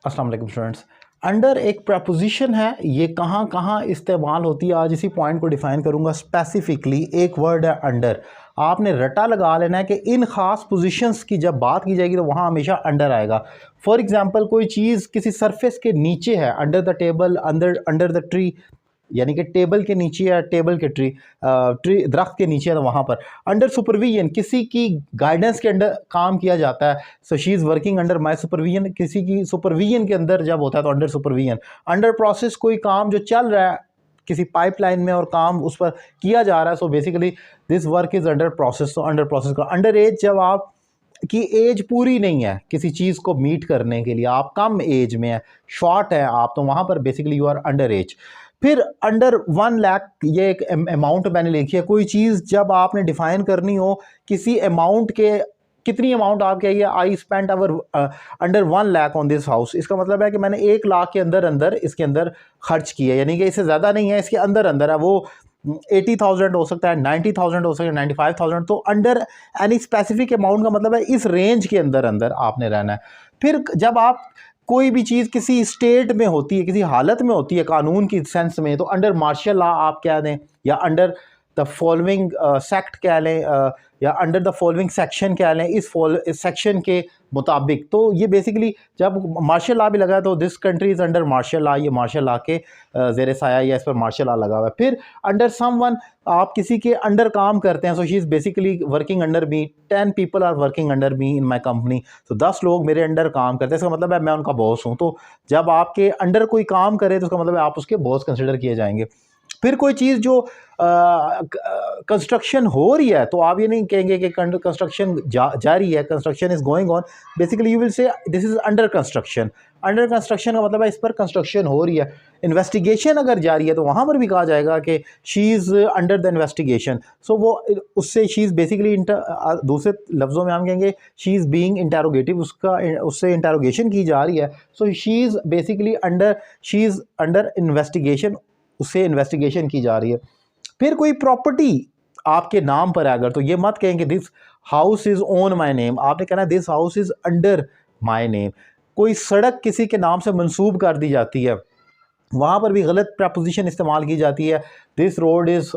अस्सलाम वालेकुम students. Under एक प्रपोजिशन है, ये कहाँ कहाँ इस्तेमाल होती है, आज इसी पॉइंट को डिफाइन करूँगा स्पेसिफिकली। एक वर्ड है अंडर, आपने रटा लगा लेना है कि इन ख़ास पोजीशंस की जब बात की जाएगी तो वहाँ हमेशा अंडर आएगा। फॉर एग्जांपल कोई चीज़ किसी सरफेस के नीचे है, under the table, under the tree, यानी कि टेबल के नीचे या टेबल के ट्री दरख्त के नीचे है तो वहाँ पर। अंडर सुपरविजन, किसी की गाइडेंस के अंडर काम किया जाता है, सो she is working under my supervision. किसी की सुपरविजन के अंदर जब होता है तो अंडर सुपरविजन। अंडर प्रोसेस, कोई काम जो चल रहा है किसी पाइपलाइन में और काम उस पर किया जा रहा है, so basically this work is under process. तो अंडर प्रोसेस का अंडर एज, जब आप की एज पूरी नहीं है किसी चीज़ को मीट करने के लिए, आप कम एज में है, शॉर्ट है आप, तो वहाँ पर basically you are under age. फिर अंडर 1 लाख, ये एक अमाउंट मैंने लिखी है। कोई चीज़ जब आपने डिफाइन करनी हो किसी अमाउंट के, कितनी अमाउंट आप कहिए, I spend our under 1 lakh on this house, इसका मतलब है कि मैंने 1 लाख के अंदर अंदर इसके अंदर खर्च किया, यानी कि इससे ज़्यादा नहीं है, इसके अंदर अंदर है। वो 80,000 हो सकता है, 90,000 हो सकता है, 95,000। तो अंडर एनी स्पेसिफिक अमाउंट का मतलब है इस रेंज के अंदर अंदर आपने रहना है। फिर जब आप कोई भी चीज़ किसी स्टेट में होती है, किसी हालत में होती है कानून की सेंस में, तो अंडर मार्शल लॉ आप कह दें, या अंडर द फॉलोइंग सेक्ट कह लें, या अंडर द फॉलोइंग सेक्शन कह लें, इस सेक्शन के मुताबिक। तो ये बेसिकली जब मार्शल लॉ भी लगा है तो this country is under martial law, ये मार्शल लॉ के ज़ेर साया या इस पर मार्शल लॉ लगा हुआ है। फिर अंडर समवन, आप किसी के अंडर काम करते हैं, so she is basically working under me, 10 people are working under me in my company, तो 10 लोग मेरे अंडर काम करते हैं, इसका मतलब है मैं उनका बॉस हूँ। तो जब आपके अंडर कोई काम करे तो उसका मतलब है आप उसके बॉस कंसिडर किए जाएंगे। फिर कोई चीज़ जो कंस्ट्रक्शन हो रही है, तो आप ये नहीं कहेंगे कि कंस्ट्रक्शन जारी है, construction is going on, basically you will say this is under construction. Under construction का मतलब है इस पर कंस्ट्रक्शन हो रही है। इन्वेस्टिगेशन अगर जारी है तो वहाँ पर भी कहा जाएगा कि she is under the investigation, so वो उससे शी इज़ बेसिकली दूसरे लफ्ज़ों में हम कहेंगे शी इज़ बीइंग इंटेरोगेटिव, उससे इंटेरोगेशन की जा रही है, सो she is basically under, she is under investigation, उससे इन्वेस्टिगेशन की जा रही है। फिर कोई प्रॉपर्टी आपके नाम पर है अगर, तो ये मत कहें कि this house is on my name, आपने कहना this house is under my name. कोई सड़क किसी के नाम से मंसूब कर दी जाती है, वहाँ पर भी गलत प्रपोजिशन इस्तेमाल की जाती है, this road is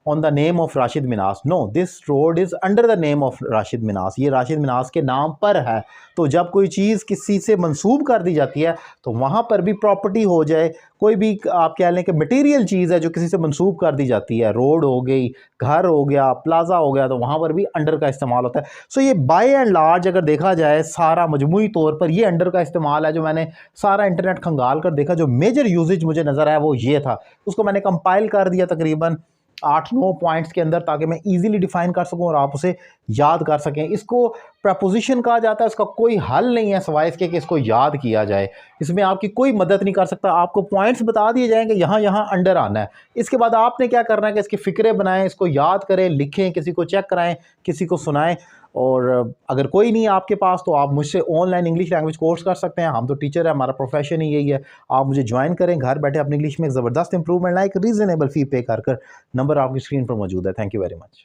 on the name of Rashid Minhas, no this road is under the name of Rashid Minhas, ये राशिद मिनास के नाम पर है। तो जब कोई चीज़ किसी से मंसूब कर दी जाती है तो वहाँ पर भी प्रॉपर्टी हो जाए, कोई भी आप कह लें कि मटेरियल चीज़ है जो किसी से मंसूब कर दी जाती है, रोड हो गई, घर हो गया, प्लाजा हो गया, तो वहाँ पर भी अंडर का इस्तेमाल होता है। सो ये बाय एंड लार्ज अगर देखा जाए सारा मजमूई तौर पर ये अंडर का इस्तेमाल है। जो मैंने सारा इंटरनेट खंगाल कर देखा, जो मेजर यूजेज मुझे नज़र आया वो ये था, उसको मैंने कंपाइल कर दिया तकरीबन 8-9 पॉइंट्स के अंदर, ताकि मैं इजीली डिफाइन कर सकूं और आप उसे याद कर सकें। इसको प्रपोजिशन कहा जाता है, इसका कोई हल नहीं है सिवाय इसके कि इसको याद किया जाए, इसमें आपकी कोई मदद नहीं कर सकता। आपको पॉइंट्स बता दिए जाएंगे यहाँ यहाँ अंडर आना है, इसके बाद आपने क्या करना है कि इसके फ़िक्रे बनाएं, इसको याद करें, लिखें, किसी को चेक कराएं, किसी को सुनाएं। और अगर कोई नहीं है आपके पास तो आप मुझसे ऑनलाइन इंग्लिश लैंग्वेज कोर्स कर सकते हैं, हम तो टीचर है, हमारा प्रोफेशन ही यही है। आप मुझे ज्वाइन करें, घर बैठे अपनी इंग्लिश में एक ज़बरदस्त इंप्रूवमेंट लाइक रीज़नेबल फ़ी पे कर नंबर आपकी स्क्रीन पर मौजूद है। Thank you very much.